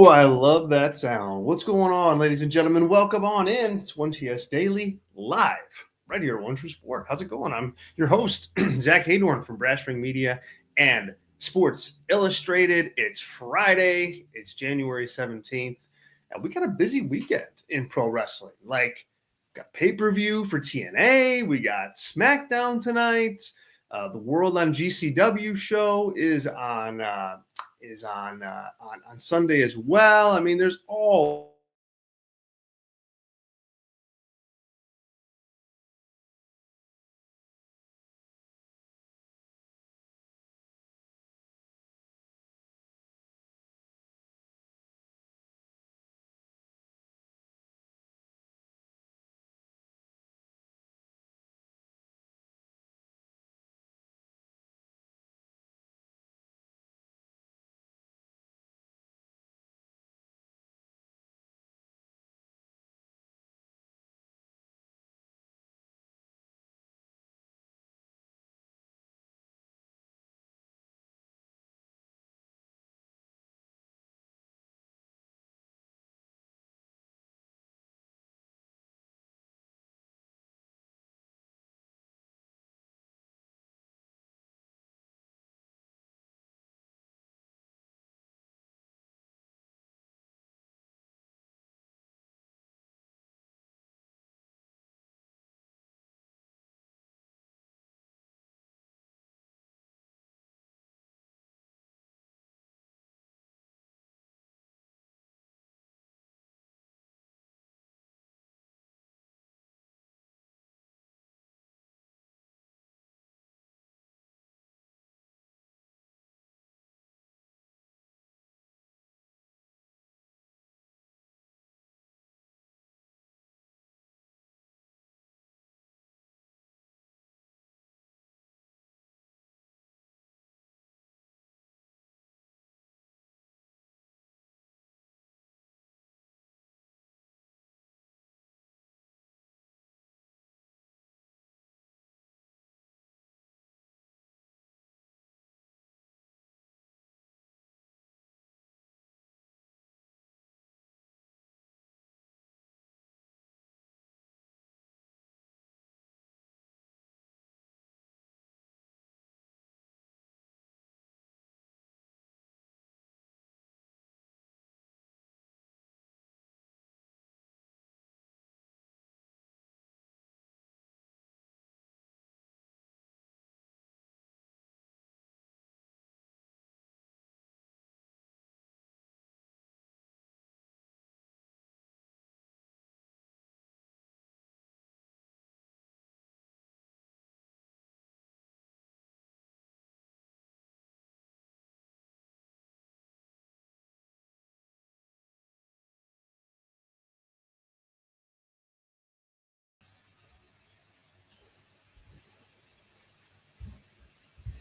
I love that sound. What's going on, ladies and gentlemen? Welcome on in. It's 1TS Daily live right here at One True Sport. How's it going? I'm your host, Zack Heydorn from Brass Ring Media and Sports Illustrated. It's Friday. It's January 17th. And we got a busy weekend in pro wrestling. Like, got pay-per-view for TNA. We got Smackdown tonight. The World on GCW show is on Sunday as well. I mean, there's all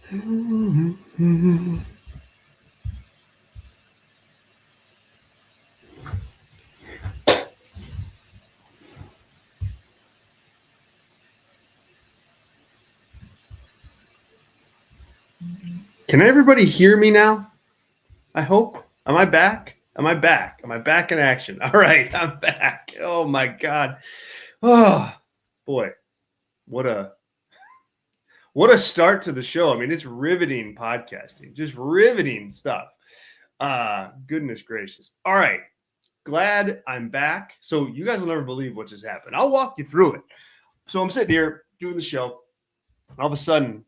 Can everybody hear me now? I hope. Am I back? Am I back? Am I back in action? All right, I'm back. Oh my God. Oh boy. What a start to the show. I mean, it's riveting podcasting, just riveting stuff. Goodness gracious. All right. Glad I'm back. So you guys will never believe what just happened. I'll walk you through it. So I'm sitting here doing the show, and all of a sudden,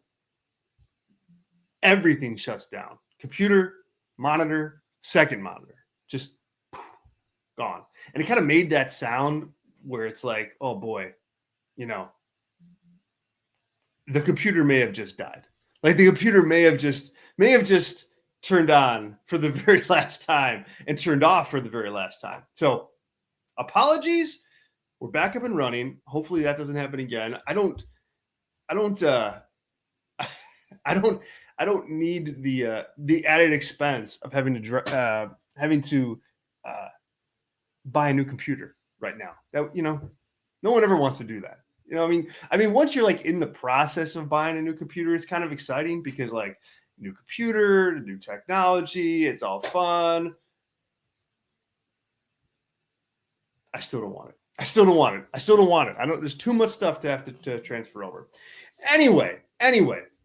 everything shuts down. Computer, monitor, second monitor, just gone. And it kind of made that sound where it's like, oh boy, you know, the computer may have just died. Like the computer may have just turned on for the very last time and turned off for the very last time. So apologies. We're back up and running. Hopefully that doesn't happen again. I don't need the added expense of having to buy a new computer right now. That, you know, no one ever wants to do that. You know, I mean, once you're like in the process of buying a new computer, it's kind of exciting because like new computer, new technology, it's all fun. I still don't want it. I still don't want it. I know there's too much stuff to have to transfer over. Anyway,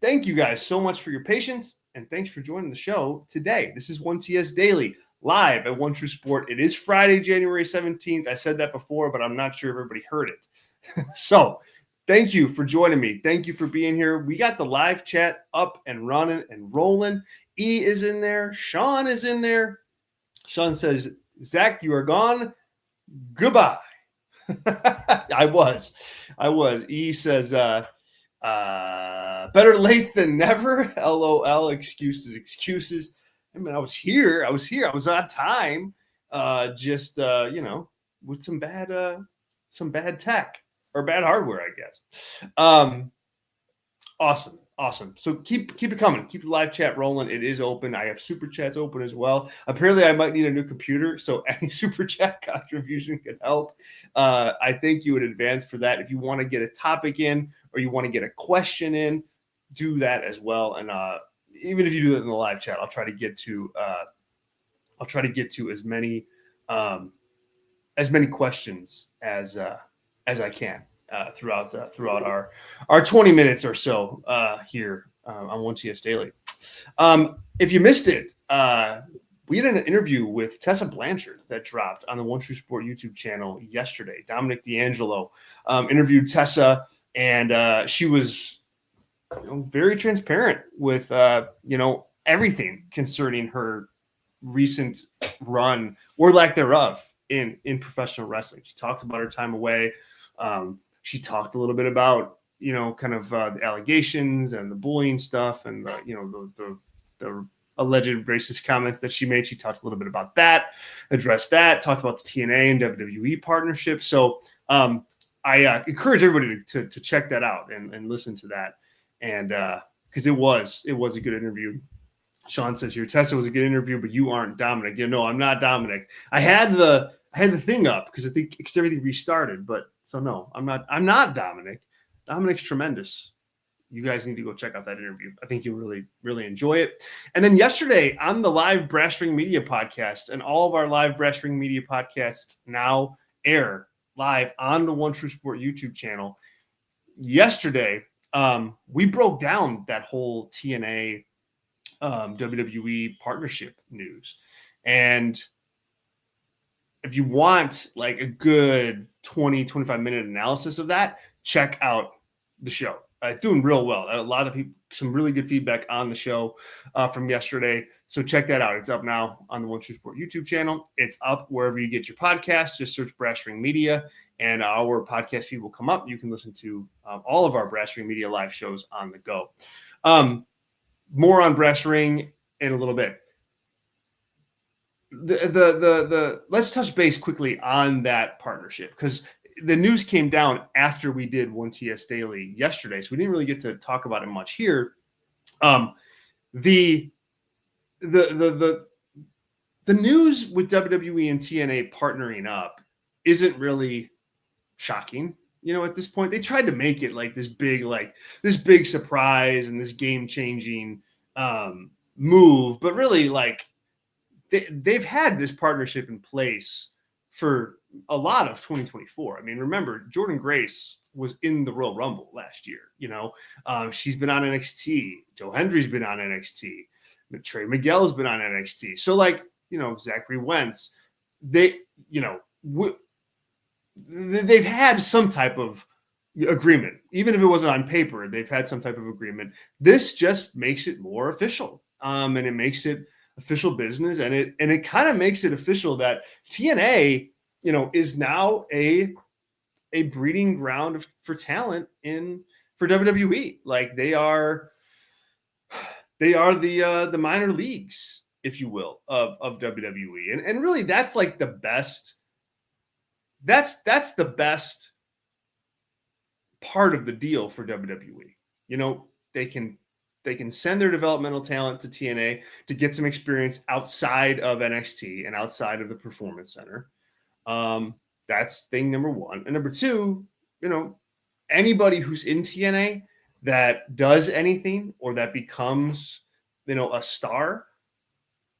thank you guys so much for your patience, and thanks for joining the show today. This is 1TS Daily, live at One True Sport. It is Friday, January 17th. I said that before, but I'm not sure everybody heard it. So thank you for joining me. Thank you for being here. We got the live chat up and running and rolling. E is in there. Sean is in there. Sean says, Zach, you are gone. Goodbye. I was. E says, better late than never. LOL. Excuses. I mean, I was here. I was on time. Just with some bad tech or bad hardware, I guess. Awesome. So keep it coming. Keep the live chat rolling. It is open. I have super chats open as well. Apparently, I might need a new computer, so any super chat contribution can help. I thank you in advance for that. If you want to get a topic in or you want to get a question in, do that as well. And even if you do that in the live chat, I'll try to get to as many questions as I can. Throughout our 20 minutes or so here on 1TS Daily. If you missed it, we had an interview with Tessa Blanchard that dropped on the One True Sport YouTube channel yesterday. Dominic D'Angelo interviewed Tessa, and she was very transparent with everything concerning her recent run or lack thereof in professional wrestling. She talked about her time away. She talked a little bit about, the allegations and the bullying stuff and the alleged racist comments that she made. She talked a little bit about that, addressed that, talked about the TNA and WWE partnership. So I encourage everybody to check that out and listen to that. And because it was a good interview. Sean says here, Tessa was a good interview, but you aren't Dominic. I'm not Dominic. I had the thing up because everything restarted, but so no, I'm not Dominic. Dominic's tremendous. You guys need to go check out that interview. I think you'll really, really enjoy it. And then yesterday on the live Brass Ring Media podcast, and all of our live Brass Ring Media podcasts now air live on the One True Sport YouTube channel. Yesterday, we broke down that whole TNA WWE partnership news. And if you want like a good 20-25 minute analysis of that, check out the show. It's doing real well. A lot of people, some really good feedback on the show from yesterday. So check that out. It's up now on the One True Sport YouTube channel. It's up wherever you get your podcasts. Just search Brass Ring Media and our podcast feed will come up. You can listen to all of our Brass Ring Media live shows on the go. More on Brass Ring in a little bit. Let's touch base quickly on that partnership because the news came down after we did 1TS Daily yesterday, so we didn't really get to talk about it much here. The news with WWE and TNA partnering up isn't really shocking. At this point, they tried to make it like this big surprise and this game-changing move, but really, like, they've had this partnership in place for a lot of 2024. I mean, remember, Jordynne Grace was in the Royal Rumble last year. She's been on NXT. Joe Hendry's been on NXT. Trey Miguel's been on NXT. So, Zachary Wentz, they've had some type of agreement. Even if it wasn't on paper, they've had some type of agreement. This just makes it more official. And it makes it official business, and it kind of makes it official that TNA, is now a breeding ground for talent for WWE. Like they are the minor leagues, if you will, of WWE, and really that's like the best. That's the best part of the deal for WWE. They can send their developmental talent to TNA to get some experience outside of NXT and outside of the Performance Center. That's thing number one. And number two, anybody who's in TNA that does anything or that becomes, a star,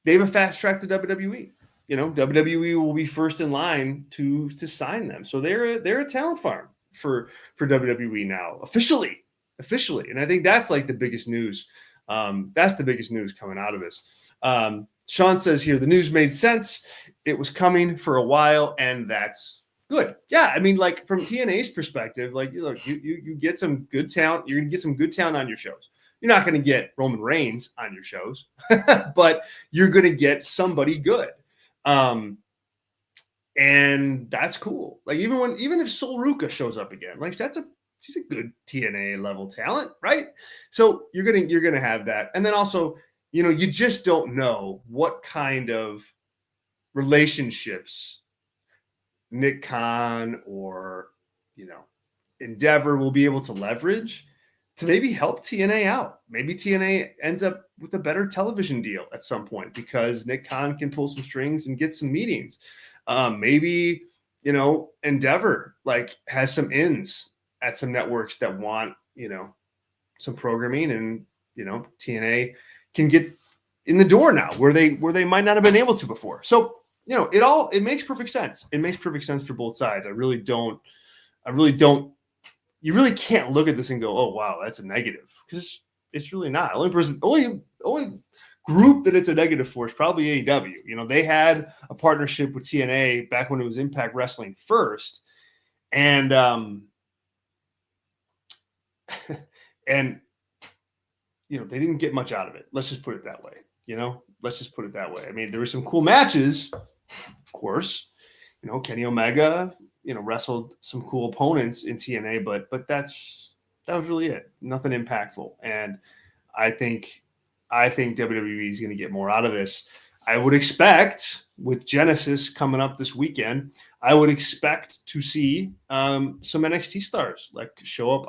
they have a fast track to WWE. WWE will be first in line to sign them. So they're a talent farm for WWE now, officially. And I think that's like the biggest news. That's the biggest news coming out of this. Sean says here, the news made sense. It was coming for a while, and that's good. Yeah, I mean, like from TNA's perspective, like look, you get some good talent. You're gonna get some good talent on your shows. You're not gonna get Roman Reigns on your shows, but you're gonna get somebody good. And that's cool. Like even if Sol Ruka shows up again, like she's a good TNA level talent, right? So you're gonna have that, and then also you just don't know what kind of relationships Nick Khan or Endeavor will be able to leverage to maybe help TNA out. Maybe TNA ends up with a better television deal at some point because Nick Khan can pull some strings and get some meetings. Maybe Endeavor like has some ins at some networks that want some programming, and TNA can get in the door now where they might not have been able to before. So it makes perfect sense. It makes perfect sense for both sides. I really don't. You really can't look at this and go, oh wow, that's a negative, because it's really not. Only group that it's a negative for is probably AEW. They had a partnership with TNA back when it was Impact Wrestling first, and and they didn't get much out of it. Let's just put it that way. I mean, there were some cool matches, of course. Kenny Omega, wrestled some cool opponents in TNA, but that was really it. Nothing impactful. And I think WWE is going to get more out of this. I would expect with Genesis coming up this weekend, I would expect to see some NXT stars like show up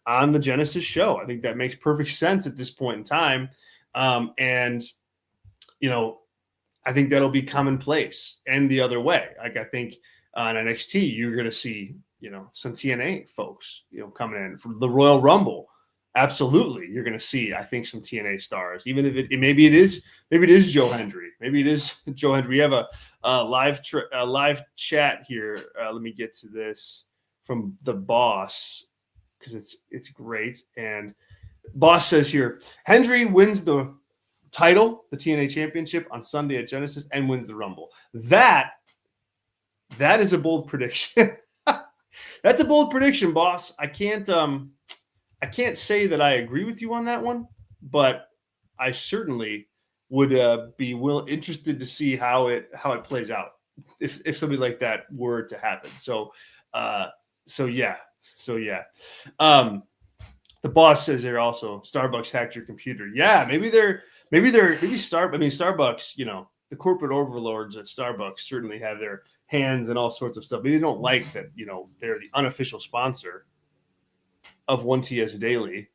on the Genesis show. I think that makes perfect sense at this point in time. And I think that'll be commonplace. And the other way, like I think on NXT, you're going to see, some TNA folks, coming in for the Royal Rumble. Absolutely. You're going to see, I think, some TNA stars, even if maybe it is Joe Hendry. Maybe it is Joe Hendry. We have a live chat here. Let me get to this from the boss, because it's great. And boss says here, Hendry wins the title, the TNA championship on Sunday at Genesis, and wins the Rumble. That is a bold prediction. That's a bold prediction, boss. I can't say that I agree with you on that one, but I certainly would be interested to see how it plays out if something like that were to happen. So yeah. The boss says here also, Starbucks hacked your computer. Yeah, maybe Starbucks, the corporate overlords at Starbucks certainly have their hands in all sorts of stuff. Maybe they don't like that, they're the unofficial sponsor of 1TS Daily.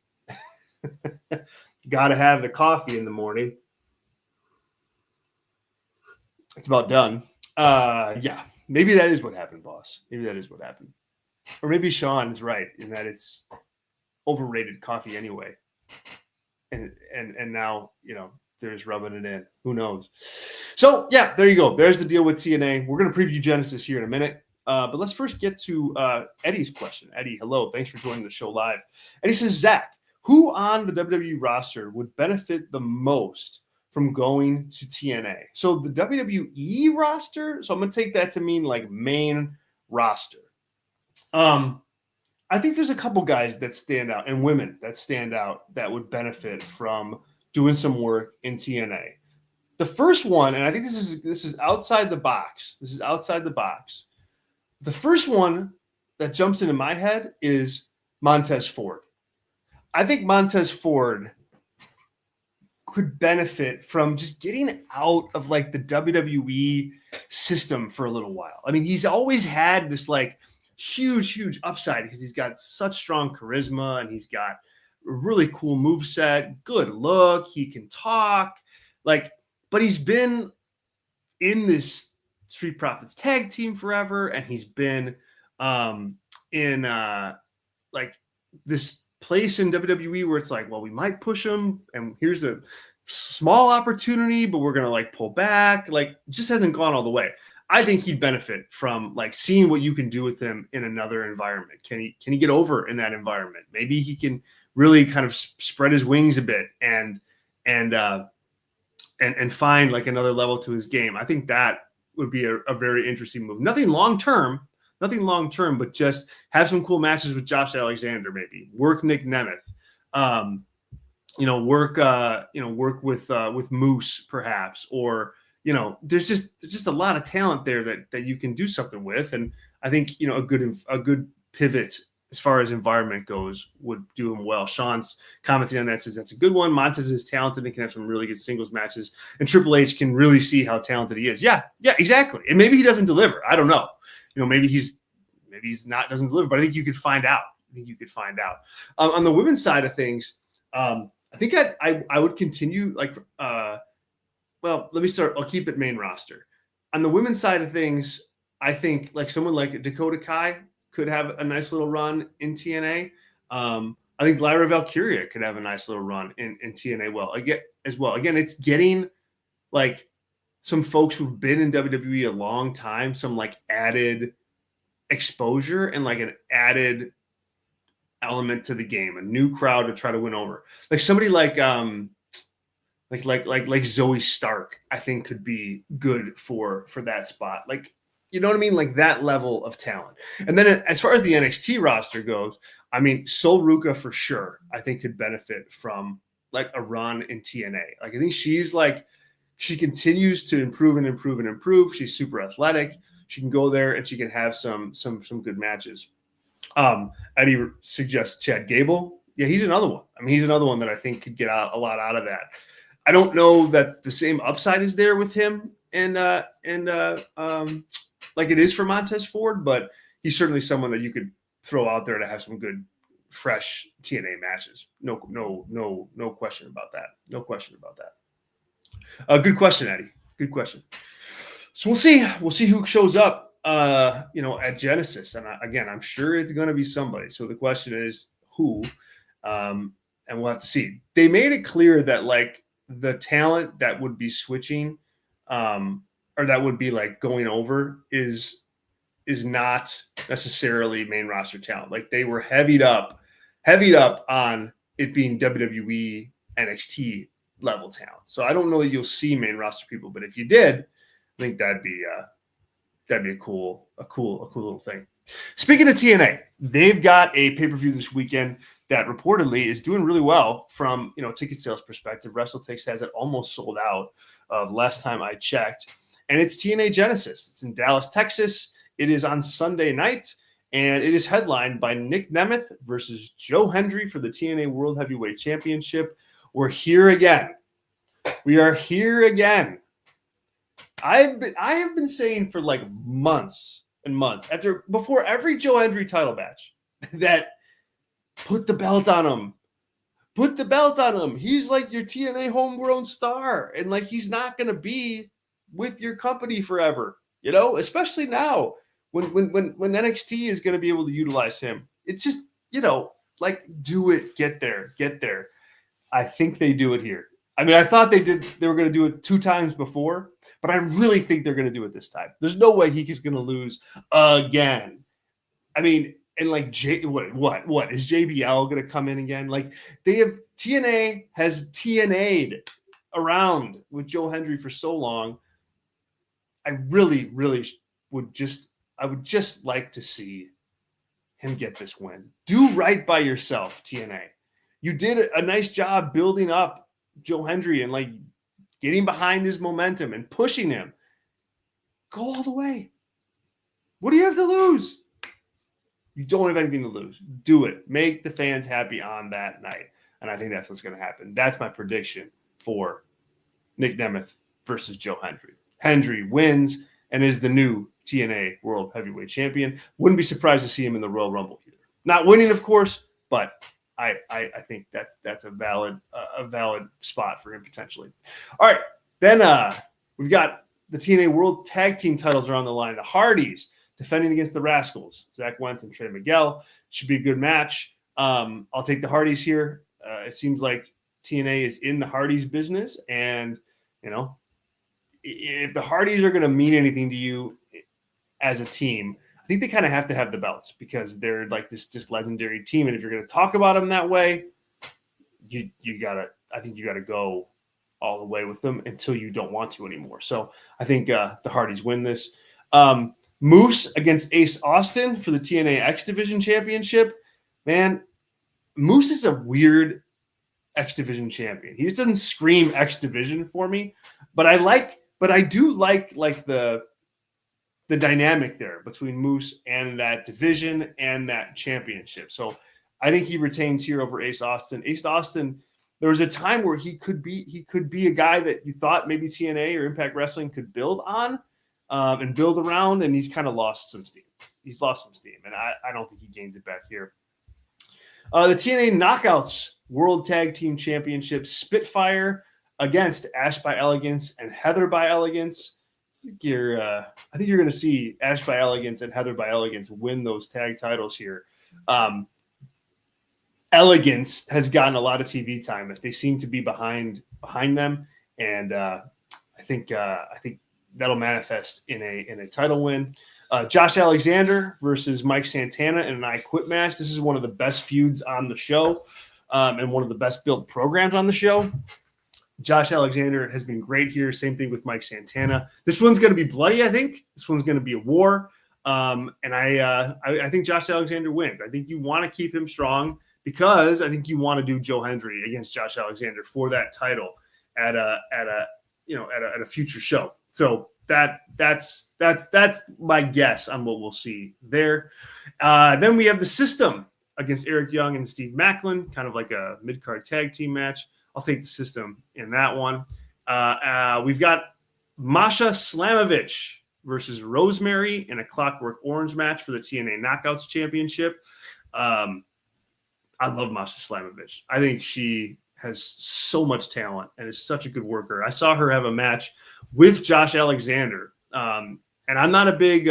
Got to have the coffee in the morning. It's about done. Yeah, maybe that is what happened, boss. Maybe that is what happened. Or maybe Sean is right in that it's overrated coffee anyway. And now, they're just rubbing it in. Who knows? So, yeah, there you go. There's the deal with TNA. We're going to preview Genesis here in a minute. But let's first get to Eddie's question. Eddie, hello. Thanks for joining the show live. Eddie says, Zach, who on the WWE roster would benefit the most from going to TNA? So the WWE roster, so I'm going to take that to mean like main roster. I think there's a couple guys that stand out, and women that stand out, that would benefit from doing some work in TNA. The first one, and I think this is outside the box. This is outside the box. The first one that jumps into my head is Montez Ford. I think Montez Ford could benefit from just getting out of like the WWE system for a little while. I mean, he's always had this like huge upside because he's got such strong charisma and he's got a really cool moveset, good look, he can talk, but he's been in this Street Profits tag team forever, and he's been in like this place in WWE where it's like, well, we might push him, and here's the small opportunity, but we're going to like pull back. Like, just hasn't gone all the way. I think he'd benefit from like seeing what you can do with him in another environment. Can he get over in that environment? Maybe he can really kind of spread his wings a bit and find like another level to his game. I think that would be a very interesting move. Nothing long term, but just have some cool matches with Josh Alexander, maybe work Nick Nemeth, work with Moose perhaps, or there's just a lot of talent there that you can do something with, and I think a good pivot as far as environment goes would do him well. Sean's commenting on that, says that's a good one. Montez is talented and can have some really good singles matches, and Triple H can really see how talented he is. Yeah, exactly. And maybe he doesn't deliver. I don't know. Maybe he's doesn't deliver, but I think you could find out. On the women's side of things, I think I would continue like. Well, let me start. I'll keep it main roster. On the women's side of things, I think like someone like Dakota Kai could have a nice little run in TNA. I think Lyra Valkyria could have a nice little run in TNA as well. Again, it's getting like some folks who've been in WWE a long time, some like added exposure and like an added element to the game, a new crowd to try to win over. Like somebody like Zoe Stark, I think could be good for that spot. Like, you know what I mean? Like that level of talent. And then as far as the NXT roster goes, I mean, Sol Ruka for sure, I think could benefit from like a run in TNA. Like I think she continues to improve and improve and improve. She's super athletic. She can go there and she can have some good matches. Eddie suggests Chad Gable. Yeah, he's another one. I mean, he's another one that I think could get a lot out of that. I don't know that the same upside is there with him and like it is for Montez Ford, but he's certainly someone that you could throw out there to have some good, fresh TNA matches. No question about that. No question about that. Good question, Eddie. Good question. So we'll see. We'll see who shows up, at Genesis. And again, I'm sure it's going to be somebody. So the question is who, and we'll have to see. They made it clear that like the talent that would be switching, or that would be like going over is not necessarily main roster talent. Like they were heavied up on it being WWE NXT level talent. So I don't know that you'll see main roster people, but if you did, I think that'd be a cool little thing. Speaking of TNA, they've got a pay-per-view this weekend that reportedly is doing really well from ticket sales perspective. WrestleTix has it almost sold out last time I checked. And it's TNA Genesis. It's in Dallas, Texas. It is on Sunday night, and it is headlined by Nick Nemeth versus Joe Hendry for the TNA World Heavyweight Championship. We're here again. We are here again. I have been saying for like months and months before every Joe Hendry title match that put the belt on him. Put the belt on him. He's like your TNA homegrown star, and like he's not going to be with your company forever, especially now when NXT is going to be able to utilize him. It's just, like do it, get there. I think they do it here. I mean, I thought they were going to do it 2 times before, but I really think they're going to do it this time. There's no way he's going to lose again. I mean, and like what is JBL going to come in again? Like TNA has TNA'd around with Joe Hendry for so long. I really, really would just like to see him get this win. Do right by yourself, TNA. You did a nice job building up Joe Hendry and like getting behind his momentum and pushing him. Go all the way. What do you have to lose? You don't have anything to lose. Do it. Make the fans happy on that night. And I think that's what's going to happen. That's my prediction for Nick Nemeth versus Joe Hendry. Hendry wins and is the new TNA World Heavyweight Champion. Wouldn't be surprised to see him in the Royal Rumble either. Not winning, of course, but I think that's a valid spot for him potentially. All right, then we've got the TNA World Tag Team titles are on the line. The Hardys defending against the Rascals. Zach Wentz and Trey Miguel. Should be a good match. I'll take the Hardys here. It seems like TNA is in the Hardys business, and if the Hardys are going to mean anything to you as a team, I think they kind of have to have the belts because they're like this just legendary team. And if you're going to talk about them that way, I think you gotta go all the way with them until you don't want to anymore. So I think the Hardys win this. Moose against Ace Austin for the TNA X Division Championship. Man, Moose is a weird X Division champion. He just doesn't scream X Division for me, but I do like the dynamic there between Moose and that division and that championship. So I think he retains here over Ace Austin. Ace Austin, there was a time where he could be a guy that you thought maybe TNA or Impact Wrestling could build on and build around, and he's kind of lost some steam. He's lost some steam, and I don't think he gains it back here. The TNA Knockouts World Tag Team Championship, Spitfire against Ash by Elegance and Heather by Elegance. I think you're going to see Ash by Elegance and Heather by Elegance win those tag titles here. Elegance has gotten a lot of TV time. If they seem to be behind them, and I think that'll manifest in a title win. Josh Alexander versus Mike Santana in an I Quit match. This is one of the best feuds on the show, and one of the best built programs on the show. Josh Alexander has been great here. Same thing with Mike Santana. This one's going to be bloody, I think. This one's going to be a war. And I think Josh Alexander wins. I think you want to keep him strong because I think you want to do Joe Hendry against Josh Alexander for that title at a future show. So that's my guess on what we'll see there. Then we have the System against Eric Young and Steve Macklin, kind of like a mid-card tag team match. I'll take the System in that one. We've got Masha Slamovich versus Rosemary in a Clockwork Orange match for the TNA Knockouts Championship. I love Masha Slamovich. I think she has so much talent and is such a good worker. I saw her have a match with Josh Alexander, and I'm not a big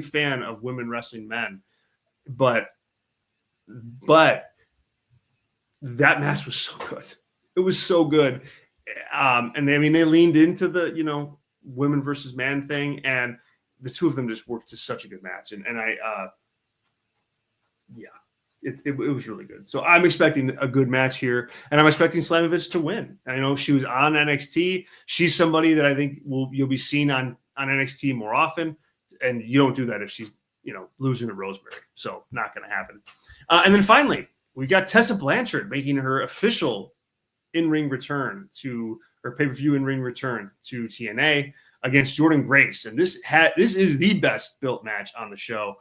fan of women wrestling men, but that match was so good. It was so good. And they leaned into the, women versus man thing, and the two of them just worked to such a good match. And it was really good. So I'm expecting a good match here, and I'm expecting Slamovich to win. I know she was on NXT. She's somebody that I think you'll be seen on NXT more often, and you don't do that if she's, losing to Rosemary. So not going to happen. And then finally, we got Tessa Blanchard making her official in-ring return or pay-per-view in-ring return to TNA against Jordynne Grace. And this is the best built match on the show,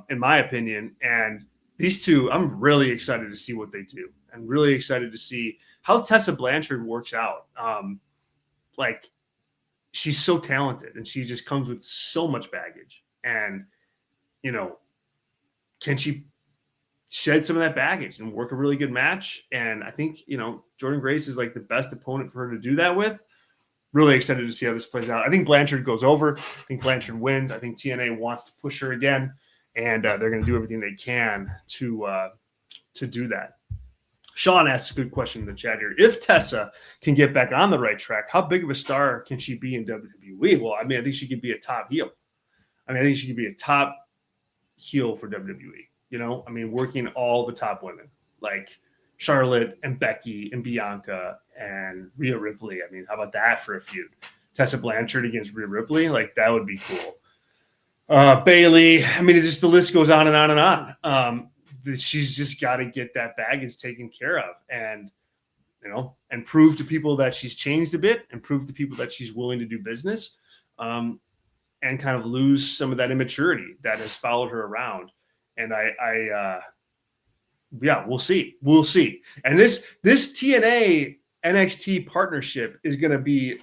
in my opinion. And these two, I'm really excited to see what they do, and really excited to see how Tessa Blanchard works out. She's so talented, and she just comes with so much baggage. And, can she shed some of that baggage and work a really good match? And I think, Jordynne Grace is like the best opponent for her to do that with. Really excited to see how this plays out. I think Blanchard goes over. I think Blanchard wins. I think TNA wants to push her again, and they're going to do everything they can to do that. Sean asks a good question in the chat here. If Tessa can get back on the right track, how big of a star can she be in WWE? Well, I think she could be a top heel. I think she could be a top heel for WWE. Working all the top women like Charlotte and Becky and Bianca and Rhea Ripley. How about that for a feud? Tessa Blanchard against Rhea Ripley, that would be cool. Bailey. The list goes on and on and on. She's just got to get that baggage taken care of, and and prove to people that she's changed a bit, and prove to people that she's willing to do business, and kind of lose some of that immaturity that has followed her around. And we'll see. And this TNA NXT partnership is going to be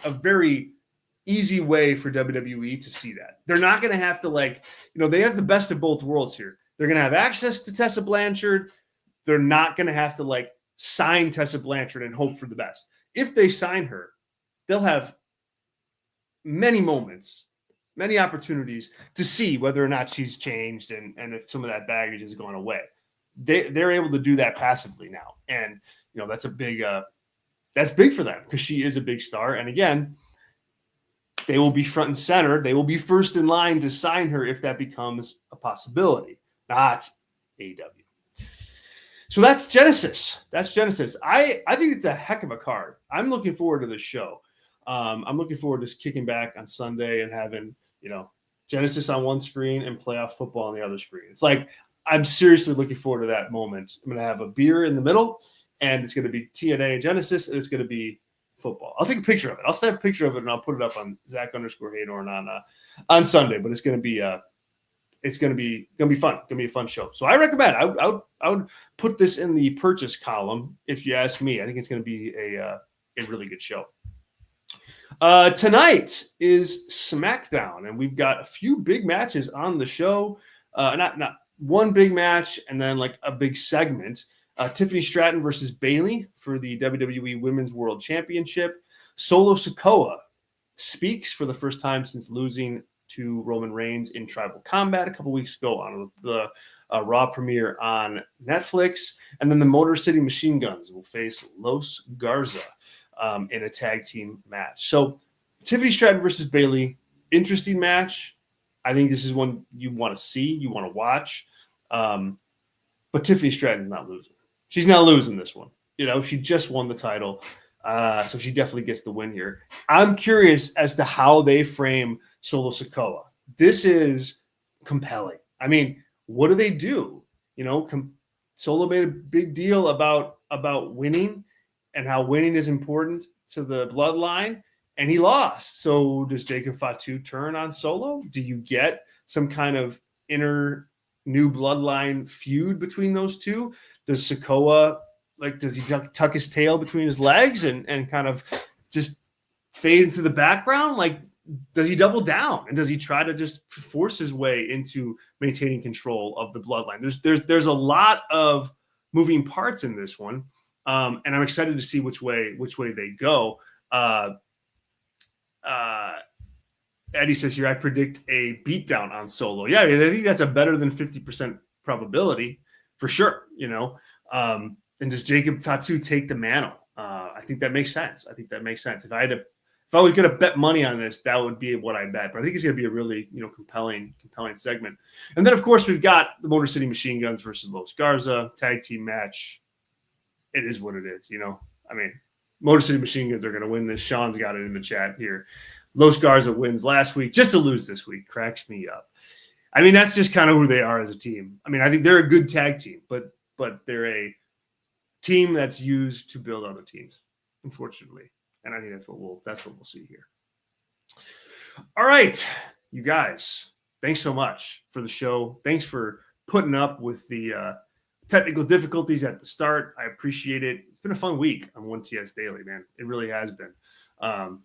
a very easy way for WWE to see that. They're not going to have to they have the best of both worlds here. They're going to have access to Tessa Blanchard. They're not going to have to sign Tessa Blanchard and hope for the best. If they sign her, they'll have many moments, many opportunities to see whether or not she's changed and if some of that baggage has gone away. They're able to do that passively now. And, that's a big that's big for them because she is a big star. And again, they will be front and center. They will be first in line to sign her if that becomes a possibility, not AEW. So that's Genesis. I think it's a heck of a card. I'm looking forward to this show. I'm looking forward to kicking back on Sunday and having, Genesis on one screen and playoff football on the other screen. It's like, I'm seriously looking forward to that moment. I'm going to have a beer in the middle, and it's going to be TNA Genesis, and it's going to be football. I'll take a picture of it. I'll snap a picture of it, and I'll put it up on Zack_Heydorn on Sunday. But it's going to be fun. It's going to be a fun show. So I recommend. I would put this in the purchase column if you ask me. I think it's going to be a really good show. Tonight is SmackDown, and we've got a few big matches on the show. Not one big match, and then like a big segment. Tiffany Stratton versus Bayley for the WWE Women's World Championship. Solo Sikoa speaks for the first time since losing to Roman Reigns in Tribal Combat a couple weeks ago on the Raw premiere on Netflix. And then the Motor City Machine Guns will face Los Garza in a tag team match. So Tiffany Stratton versus Bayley, interesting match. I think this is one you want to see, you want to watch. But Tiffany Stratton's not losing. She's not losing this one. She just won the title. So she definitely gets the win here. I'm curious as to how they frame Solo Sikoa. This is compelling. I mean, what do they do? Solo made a big deal about winning and how winning is important to the bloodline, and he lost. So does Jacob Fatu turn on Solo? Do you get some kind of inner new bloodline feud between those two? Does Sikoa, does he tuck his tail between his legs and kind of just fade into the background? Does he double down, and does he try to just force his way into maintaining control of the bloodline? There's a lot of moving parts in this one, and I'm excited to see which way they go. Eddie says here, I predict a beatdown on Solo. Yeah, I think that's a better than 50% probability for sure. And does Jacob Fatu take the mantle? I think that makes sense. If I was going to bet money on this, that would be what I bet. But I think it's going to be a really, compelling segment. And then, of course, we've got the Motor City Machine Guns versus Los Garza tag team match. It is what it is, I mean, Motor City Machine Guns are going to win this. Sean's got it in the chat here. Los Garza wins last week just to lose this week. Cracks me up. I mean, that's just kind of who they are as a team. I mean, I think they're a good tag team, but they're a team that's used to build other teams, unfortunately. And I think that's what we'll see here. All right, you guys, thanks so much for the show. Thanks for putting up with the technical difficulties at the start. I appreciate it. It's been a fun week on 1TS Daily, man. It really has been. And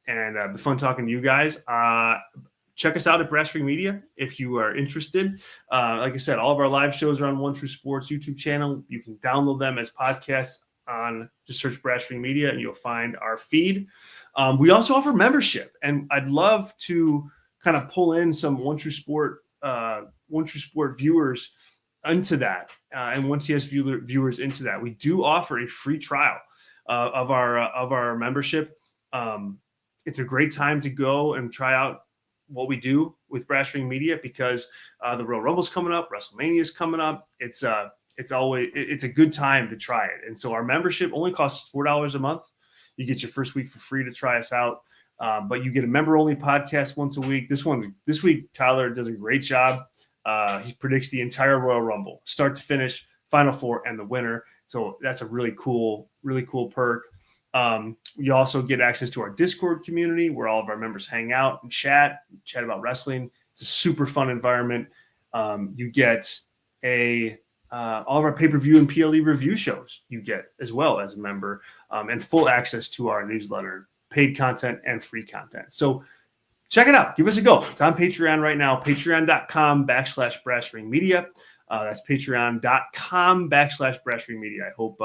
it's been fun talking to you guys. Check us out at Brass Ring Media if you are interested. Like I said, all of our live shows are on One True Sports YouTube channel. You can download them as podcasts just search Brass Ring Media and you'll find our feed. We also offer membership, and I'd love to kind of pull in some One True Sport viewers into that, and 1TS viewers into that. We do offer a free trial of our membership. It's a great time to go and try out what we do with Brass Ring Media because the Royal Rumble's coming up, WrestleMania's coming up. It's a good time to try it. And so our membership only costs $4 a month. You get your first week for free to try us out. But you get a member-only podcast once a week. This week, Tyler does a great job. He predicts the entire Royal Rumble, start to finish, Final Four, and the winner. So that's a really cool perk. You also get access to our Discord community where all of our members hang out and chat about wrestling. It's a super fun environment. You get all of our pay-per-view and PLE review shows you get as well as a member, and full access to our newsletter, paid content and free content. So check it out. Give us a go. It's on Patreon right now, patreon.com/BrassRingMedia. That's patreon.com/BrassRingMedia. I hope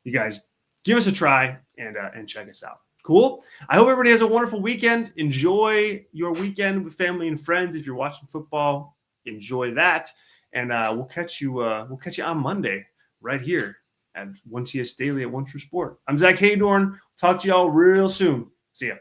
you guys give us a try and check us out. Cool. I hope everybody has a wonderful weekend. Enjoy your weekend with family and friends. If you're watching football, enjoy that. And we'll catch you on Monday right here at 1TS Daily at One True Sport. I'm Zack Heydorn. Talk to y'all real soon. See ya.